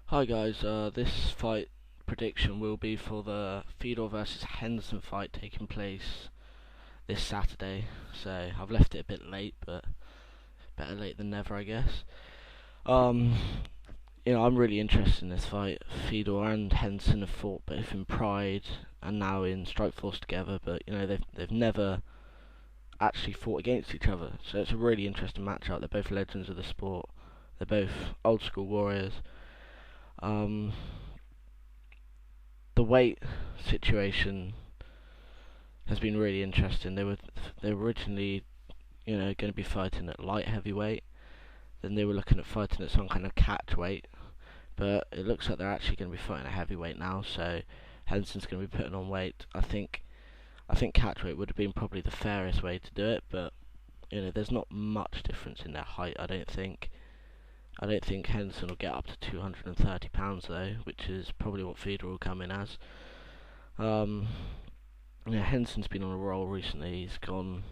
Hi guys, this fight prediction will be for the Fedor versus Henderson fight taking place this Saturday. So I've left it a bit late, but better late than never, I guess. Um, I'm really interested in this fight. Fedor and Henderson have fought both in Pride and now in Strikeforce together, but they've never actually fought against each other. So it's a really interesting matchup. They're both legends of the sport. They're both old school warriors. Um, the weight situation has been really interesting. They were originally, going to be fighting at light heavyweight. Then they were looking at fighting at some kind of catch weight, but it looks like they're actually going to be fighting at heavyweight now. So Henderson's going to be putting on weight. I think catch weight would have been probably the fairest way to do it, but there's not much difference in their height. I don't think. I don't think Henderson will get up to 230 pounds though, which is probably what Fedor will come in as. Um, Henderson's been on a roll recently. He's gone,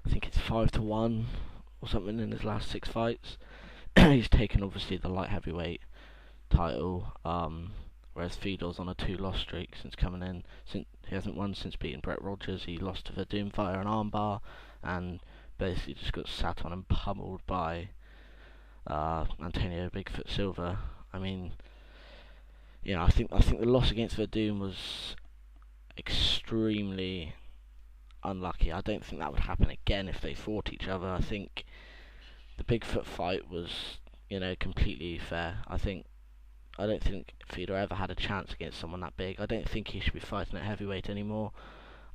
I think it's 5-1 or something in his last 6 fights. He's taken obviously the light heavyweight title, whereas Fedor's on a 2-loss streak since coming in. Since he hasn't won since beating Brett Rogers. He lost to Verdun via an armbar, and basically just got sat on and pummeled by Antonio Bigfoot Silva. I mean, I think the loss against Verdun was extremely unlucky. I don't think that would happen again if they fought each other. I think the Bigfoot fight was, completely fair. I don't think Fedor ever had a chance against someone that big. I don't think he should be fighting at heavyweight anymore.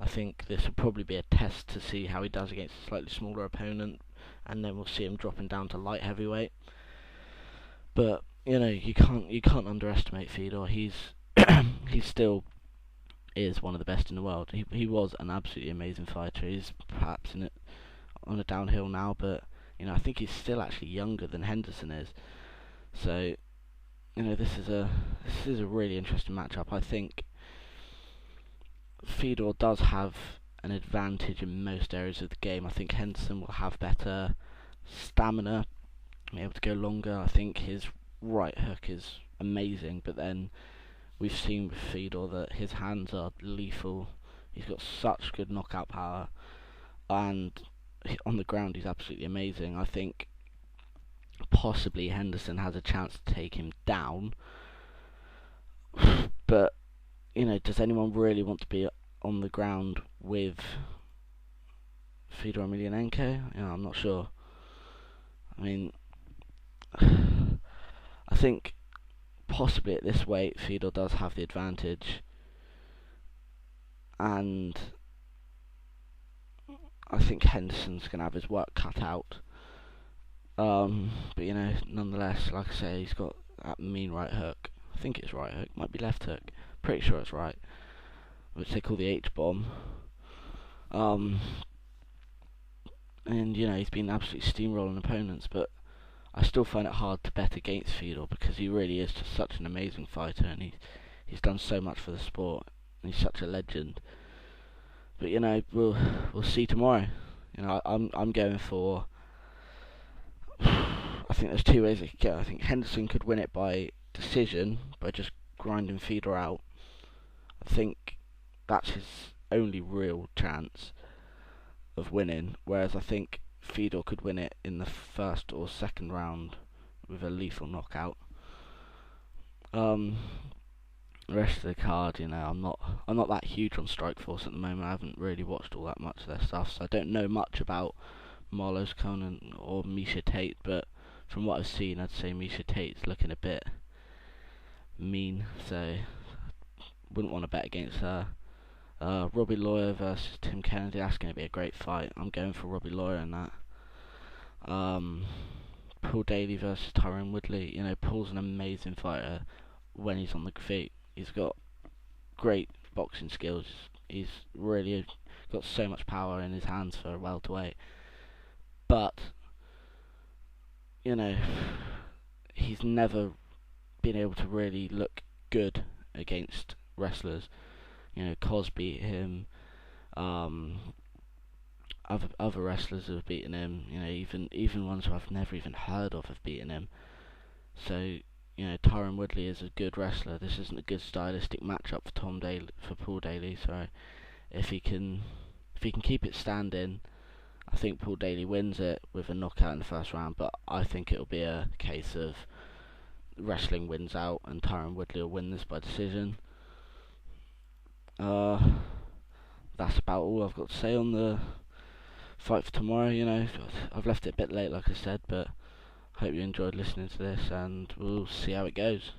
I think this will probably be a test to see how he does against a slightly smaller opponent, and then we'll see him dropping down to light heavyweight. But you can't underestimate Fedor. He still is one of the best in the world. He was an absolutely amazing fighter. He's perhaps in it on a downhill now, but I think he's still actually younger than Henderson is. So this is a really interesting matchup. I think Fedor does have an advantage in most areas of the game. I think Henderson will have better stamina, be able to go longer. I think his right hook is amazing, but then we've seen with Fedor that his hands are lethal. He's got such good knockout power, and on the ground he's absolutely amazing. I think possibly Henderson has a chance to take him down, but does anyone really want to be on the ground with Fedor Emelianenko? I'm not sure. I mean, I think possibly at this weight Fedor does have the advantage, and I think Henderson's going to have his work cut out. But nonetheless, like I say, he's got that mean right hook. I think it's right hook, might be left hook. Pretty sure it's right, which they call the H bomb. And he's been absolutely steamrolling opponents, but I still find it hard to bet against Fedor because he really is just such an amazing fighter, and he's done so much for the sport, and he's such a legend. But we'll see tomorrow. I'm going for. I think there's two ways it could go. I think Henderson could win it by decision by just grinding Fedor out. I think that's his only real chance of winning. Whereas I think Fedor could win it in the first or second round with a lethal knockout. The rest of the card, I'm not that huge on Strikeforce at the moment. I haven't really watched all that much of their stuff, so I don't know much about Marlos Conan or Misha Tate. But from what I've seen, I'd say Misha Tate's looking a bit mean, so wouldn't want to bet against her. Robbie Lawyer versus Tim Kennedy, that's going to be a great fight. I'm going for Robbie Lawyer in that. Paul Daly versus Tyrone Woodley. Paul's an amazing fighter when he's on the feet. He's got great boxing skills. He's really got so much power in his hands for a welterweight. But, he's never been able to really look good against wrestlers. Cos beat him. Other wrestlers have beaten him. Even ones who I've never even heard of have beaten him. So Tyron Woodley is a good wrestler. This isn't a good stylistic matchup for Paul Daly. So if he can keep it standing, I think Paul Daly wins it with a knockout in the first round. But I think it'll be a case of wrestling wins out, and Tyron Woodley will win this by decision. That's about all I've got to say on the fight for tomorrow. I've left it a bit late, like I said, but hope you enjoyed listening to this, and we'll see how it goes.